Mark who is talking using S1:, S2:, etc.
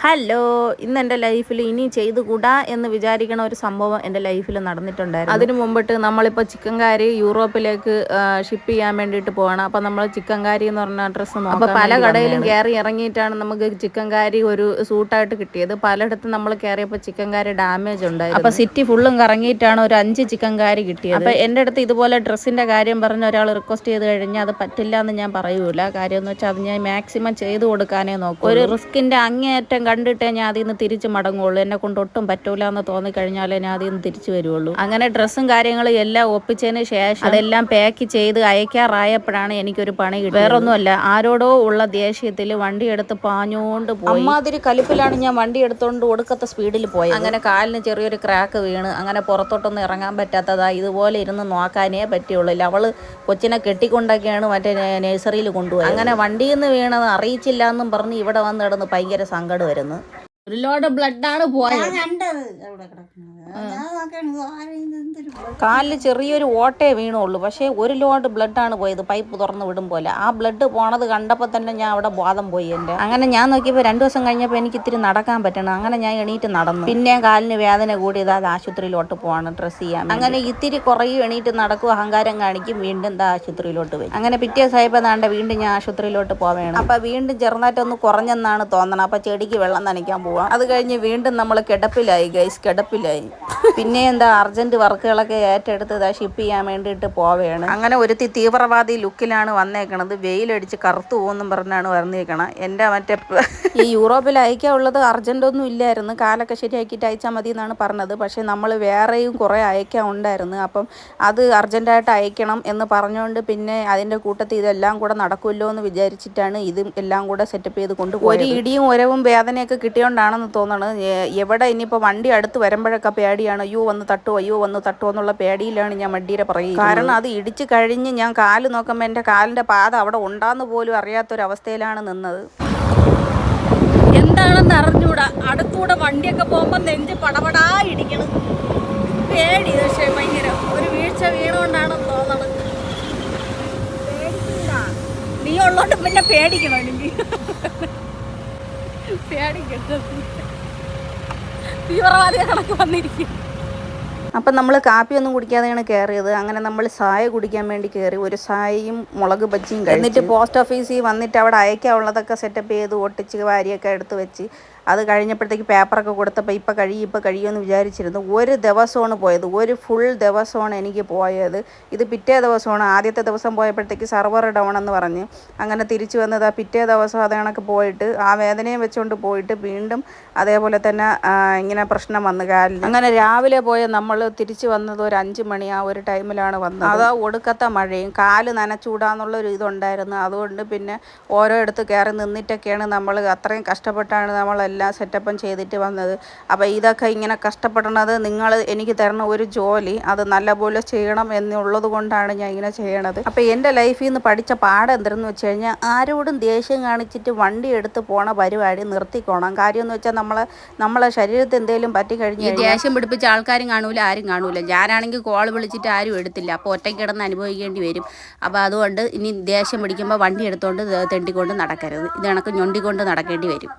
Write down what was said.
S1: Hello, ഇന്ന് എൻ്റെ ലൈഫിൽ ഇനി ചെയ്തുകൂടാ എന്ന് വിചാരിക്കണ ഒരു സംഭവം എൻ്റെ ലൈഫിൽ നടന്നിട്ടുണ്ടായിരുന്നു. അതിന് മുമ്പിട്ട് നമ്മളിപ്പോൾ ചിക്കൻ കാരി യൂറോപ്പിലേക്ക് ഷിപ്പ് ചെയ്യാൻ വേണ്ടിയിട്ട് പോകണം. അപ്പോൾ നമ്മൾ ചിക്കൻ കാരി എന്ന് പറഞ്ഞ ഡ്രസ്സ് നോക്കാം. അപ്പോൾ പല കടയിലും കയറി ഇറങ്ങിയിട്ടാണ് നമുക്ക് ചിക്കൻ കാരി ഒരു സൂട്ടായിട്ട് കിട്ടിയത്. പലയിടത്തും നമ്മൾ കയറിയപ്പോൾ ചിക്കൻ കാരി ഡാമേജ് ഉണ്ടായിരുന്നു. അപ്പോൾ സിറ്റി ഫുള്ളും കറങ്ങിയിട്ടാണ് ഒരു 5 ചിക്കൻ കാരി കിട്ടിയത്. അപ്പോൾ എൻ്റെ അടുത്ത് ഇതുപോലെ ഡ്രസ്സിൻ്റെ കാര്യം പറഞ്ഞ ഒരാൾ റിക്വസ്റ്റ് ചെയ്ത് കഴിഞ്ഞാൽ അത് പറ്റില്ല എന്ന് ഞാൻ പറയൂല. കാര്യം എന്ന് വെച്ചാൽ അത് ഞാൻ മാക്സിമം ചെയ്ത് കൊടുക്കാനേ നോക്കും. ഒരു റിസ്കിൻ്റെ അങ്ങേയറ്റം കണ്ടിട്ടേ ഞാൻ അതിൽ നിന്ന് തിരിച്ച് മടങ്ങുള്ളൂ. എന്നെ കൊണ്ട് ഒട്ടും പറ്റൂല എന്ന് തോന്നിക്കഴിഞ്ഞാലേ ഞാൻ അതിൽ നിന്ന് തിരിച്ചു വരുള്ളൂ. അങ്ങനെ ഡ്രസ്സും കാര്യങ്ങളും എല്ലാം ഒപ്പിച്ചതിന് ശേഷം അതെല്ലാം പാക്ക് ചെയ്ത് അയക്കാറായപ്പോഴാണ് എനിക്കൊരു പണി കിട്ടിയത്. വേറൊന്നുമല്ല, ആരോടോ ഉള്ള ദേഷ്യത്തിൽ വണ്ടി എടുത്ത് പാഞ്ഞോണ്ട് പോയി. അമ്മാതിരി കലിപ്പിലാണ് ഞാൻ വണ്ടി എടുത്തോണ്ട് ഒടുക്കത്തെ സ്പീഡിൽ പോയത്. അങ്ങനെ കാലിന് ചെറിയൊരു ക്രാക്ക് വീണ് അങ്ങനെ പുറത്തോട്ടൊന്നും ഇറങ്ങാൻ പറ്റാത്തതാ. ഇതുപോലെ ഇരുന്ന് നോക്കാനേ പറ്റുള്ളൂ. അവള് കൊച്ചിനെ കെട്ടിക്കൊണ്ടൊക്കെയാണ് മറ്റേ നഴ്സറിയിൽ കൊണ്ടുപോയി. അങ്ങനെ വണ്ടിയിൽ നിന്ന് വീണത് അറിയിച്ചില്ല എന്നും പറഞ്ഞ് ഇവിടെ വന്ന് കിടന്ന് ഭയങ്കര സങ്കടം വരുന്നു. ഒരു ലോഡ് ബ്ലഡാണ് പോയത്. കാലിൽ ചെറിയൊരു ഓട്ടേ വീണുള്ളൂ. പക്ഷേ ഒരു ലോഡ് ബ്ലഡാണ് പോയത്, പൈപ്പ് തുറന്ന് വിടും പോലെ. ആ ബ്ലഡ് പോണത് കണ്ടപ്പോൾ തന്നെ ഞാൻ അവിടെ ബോധം പോയി എൻ്റെ. അങ്ങനെ ഞാൻ നോക്കിയപ്പോൾ 2 ദിവസം കഴിഞ്ഞപ്പോൾ എനിക്ക് ഇത്തിരി നടക്കാൻ പറ്റണം. അങ്ങനെ ഞാൻ എണീറ്റ് നടന്നു. പിന്നെ കാലിന് വേദന കൂടി ആശുപത്രിയിലോട്ട് പോകണം ഡ്രസ്സ് ചെയ്യാൻ. അങ്ങനെ ഇത്തിരി കുറയും, എണീറ്റ് നടക്കും, അഹങ്കാരം കാണിക്കും, വീണ്ടും ആശുപത്രിയിലോട്ട് വരും. അങ്ങനെ പിറ്റേ സായപ്പോൾ വീണ്ടും ഞാൻ ആശുപത്രിയിലോട്ട് പോവേണം. അപ്പോൾ വീണ്ടും ചെറുതായിട്ടൊന്ന് കുറഞ്ഞെന്നാണ് തോന്നണം. അപ്പോൾ ചെടിക്ക് വെള്ളം നനയ്ക്കാൻ പോവാം. അത് കഴിഞ്ഞ് വീണ്ടും നമ്മൾ കിടപ്പിലായി ഗൈസ്, കിടപ്പിലായി. പിന്നെ അർജന്റ് വർക്കുകളൊക്കെ ഏറ്റെടുത്ത് ഷിപ്പ് ചെയ്യാൻ വേണ്ടിയിട്ട് പോവുകയാണ്. അങ്ങനെ ഒരുത്തി തീവ്രവാദി ലുക്കിലാണ് വന്നേക്കണത്. വെയിലടിച്ച് കറുത്തു പോകുന്നും പറഞ്ഞാണ് വന്നേക്കണം. എൻ്റെ മറ്റേ ഈ യൂറോപ്പിൽ അയക്കാനുള്ളത് അർജൻറ്റൊന്നും ഇല്ലായിരുന്നു. കാലൊക്കെ ശരിയാക്കിയിട്ട് അയച്ചാൽ മതി എന്നാണ് പറഞ്ഞത്. പക്ഷേ നമ്മൾ വേറെയും കുറേ അയക്കാൻ ഉണ്ടായിരുന്നു. അപ്പം അത് അർജൻറ്റായിട്ട് അയക്കണം എന്ന് പറഞ്ഞുകൊണ്ട് പിന്നെ അതിൻ്റെ കൂട്ടത്തിൽ ഇതെല്ലാം കൂടെ നടക്കുമല്ലോ എന്ന് വിചാരിച്ചിട്ടാണ് ഇതും എല്ലാം കൂടെ സെറ്റപ്പ് ചെയ്ത് കൊണ്ടുപോയി. ഒരു ഇടിയും ഉരവും വേദനയൊക്കെ കിട്ടിയോണ്ടാണെന്ന് തോന്നണം. എവിടെ ഇനിയിപ്പോൾ വണ്ടി അടുത്ത് വരുമ്പോഴൊക്കെ പേടിയാണ്. അയ്യോ വന്ന് തട്ടുമോ എന്നുള്ള പേടിയിലാണ് ഞാൻ വണ്ടിയുടെ പറയുക. കാരണം അത് ഇടിച്ച് കഴിഞ്ഞ് ഞാൻ കാല് നോക്കുമ്പോൾ എൻ്റെ കാലിൻ്റെ പാത അവിടെ ഉണ്ടാന്ന് പോലും അറിയാത്തൊരവസ്ഥയിലാണ് നിന്നത്. എന്താണെന്ന് അറിഞ്ഞൂടാ. അടുത്തൂടെ വണ്ടിയൊക്കെ പോകുമ്പോൾ നെഞ്ച് പടപടാ ഇടിക്കണം. പേടി. പക്ഷേ ഭയങ്കര ഒരു വീഴ്ച വീണുകൊണ്ടാണെന്ന് തോന്നണം. നീ ഉള്ളോണ്ട് പിന്നെ പേടിക്കണോ? എനിക്ക് പേടിക്കട്ടെ, തീവ്രവാദിയെ കണക്ക് വന്നിരിക്കും. അപ്പം നമ്മൾ കാപ്പിയൊന്നും കുടിക്കാതെയാണ് കയറിയത്. അങ്ങനെ നമ്മൾ ചായ കുടിക്കാൻ വേണ്ടി കയറി. ഒരു ചായയും മുളക് ബജ്ജിയും കഴിച്ചു. എന്നിട്ട് പോസ്റ്റ് ഓഫീസിൽ വന്നിട്ട് അവിടെ അയക്കാനുള്ളതൊക്കെ സെറ്റപ്പ് ചെയ്ത് ഒട്ടിച്ച് വാരിയൊക്കെ എടുത്ത് വെച്ച് അത് കഴിഞ്ഞപ്പോഴത്തേക്ക് പേപ്പറൊക്കെ കൊടുത്തപ്പോൾ ഇപ്പം കഴിയുമെന്ന് വിചാരിച്ചിരുന്നു. ഒരു ദിവസമാണ് പോയത്, ഒരു ഫുൾ ദിവസമാണ് എനിക്ക് പോയത്. ഇത് പിറ്റേ ദിവസമാണ്. ആദ്യത്തെ ദിവസം പോയപ്പോഴത്തേക്ക് സർവർ ഡൗൺ എന്ന് പറഞ്ഞ് അങ്ങനെ തിരിച്ചു വന്നത്. പിറ്റേ ദിവസം അത് കണക്ക് പോയിട്ട് ആ വേദനയും വെച്ചുകൊണ്ട് പോയിട്ട് വീണ്ടും അതേപോലെ തന്നെ ഇങ്ങനെ പ്രശ്നം വന്നു കാലിൽ. അങ്ങനെ രാവിലെ പോയ നമ്മൾ തിരിച്ചു വന്നത് ഒരു 5 മണി ആ ഒരു ടൈമിലാണ് വന്നത്. അതാ ഒടുക്കത്തെ മഴയും കാല് നനച്ചൂടാന്നുള്ളൊരു ഇതുണ്ടായിരുന്നു. അതുകൊണ്ട് പിന്നെ ഓരോ ഇടത്ത് കയറി നിന്നിട്ടൊക്കെയാണ് നമ്മൾ അത്രയും കഷ്ടപ്പെട്ടാണ് നമ്മളെല്ലാം സെറ്റപ്പും ചെയ്തിട്ട് വന്നത്. അപ്പോൾ ഇതൊക്കെ ഇങ്ങനെ കഷ്ടപ്പെടുന്നത് നിങ്ങൾ എനിക്ക് തരുന്ന ഒരു ജോലി അത് നല്ലപോലെ ചെയ്യണം എന്നുള്ളത് കൊണ്ടാണ് ഞാൻ ഇങ്ങനെ ചെയ്യണത്. അപ്പോൾ എൻ്റെ ലൈഫിൽ നിന്ന് പഠിച്ച പാഠം എന്തെന്ന് വെച്ച് കഴിഞ്ഞാൽ ആരോടും ദേഷ്യം കാണിച്ചിട്ട് വണ്ടി എടുത്ത് പോണ പരിപാടി നിർത്തിക്കോണം. കാര്യം എന്ന് വെച്ചാൽ നമ്മളെ ശരീരത്തിൽ എന്തെങ്കിലും പറ്റിക്കഴിഞ്ഞാൽ ദേഷ്യം പിടിപ്പിച്ച ആൾക്കാരും കാണൂല, ആരും കാണൂല. ഞാനാണെങ്കിൽ കോൾ വിളിച്ചിട്ട് ആരും എടുത്തില്ല. അപ്പോൾ ഒറ്റയ്ക്ക് കിടന്ന് അനുഭവിക്കേണ്ടി വരും. അപ്പോൾ അതുകൊണ്ട് ഇനി ദേഷ്യം പിടിക്കുമ്പോൾ വണ്ടി എടുത്തുകൊണ്ട് തെണ്ടിക്കൊണ്ട് നടക്കരുത്. ഇത് കണക്ക് ഞൊണ്ടിക്കൊണ്ട് നടക്കേണ്ടി വരും.